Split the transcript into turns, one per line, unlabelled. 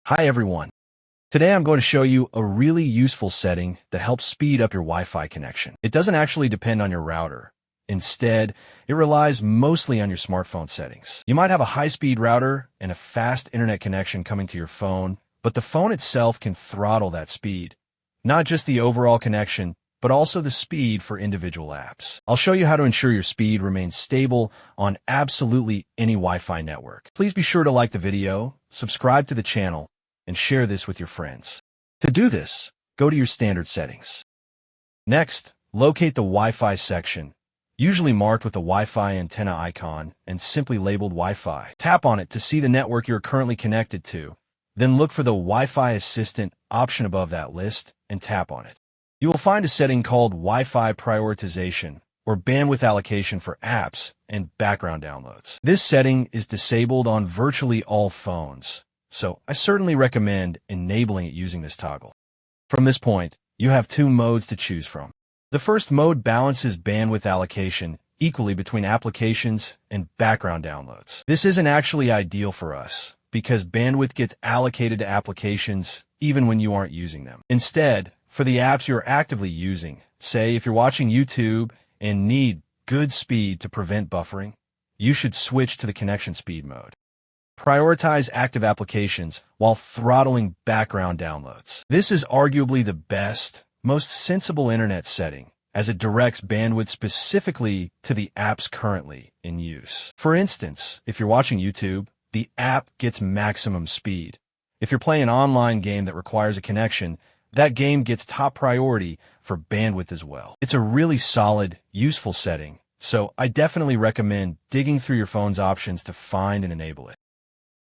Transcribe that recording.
Hi everyone. Today I'm going to show you a really useful setting that helps speed up your Wi-Fi connection. It doesn't actually depend on your router. Instead, it relies mostly on your smartphone settings. You might have a high-speed router and a fast internet connection coming to your phone, but the phone itself can throttle that speed. Not just the overall connection, but also the speed for individual apps. I'll show you how to ensure your speed remains stable on absolutely any Wi-Fi network. Please be sure to like the video, subscribe to the channel, and share this with your friends. To do this, go to your standard settings. Next, locate the Wi-Fi section, usually marked with a Wi-Fi antenna icon and simply labeled Wi-Fi. Tap on it to see the network you're currently connected to. Then look for the Wi-Fi Assistant option above that list and tap on it. You will find a setting called Wi-Fi prioritization, or bandwidth allocation for apps and background downloads. This setting is disabled on virtually all phones, so I certainly recommend enabling it using this toggle. From this point, you have two modes to choose from. The first mode balances bandwidth allocation equally between applications and background downloads. This isn't actually ideal for us because bandwidth gets allocated to applications even when you aren't using them. Instead, for the apps you're actively using, say if you're watching YouTube and need good speed to prevent buffering, you should switch to the connection speed mode. Prioritize active applications while throttling background downloads. This is arguably the best, most sensible internet setting, as it directs bandwidth specifically to the apps currently in use. For instance, if you're watching YouTube, the app gets maximum speed. If you're playing an online game that requires a connection, that game gets top priority for bandwidth as well. It's a really solid, useful setting, so I definitely recommend digging through your phone's options to find and enable it.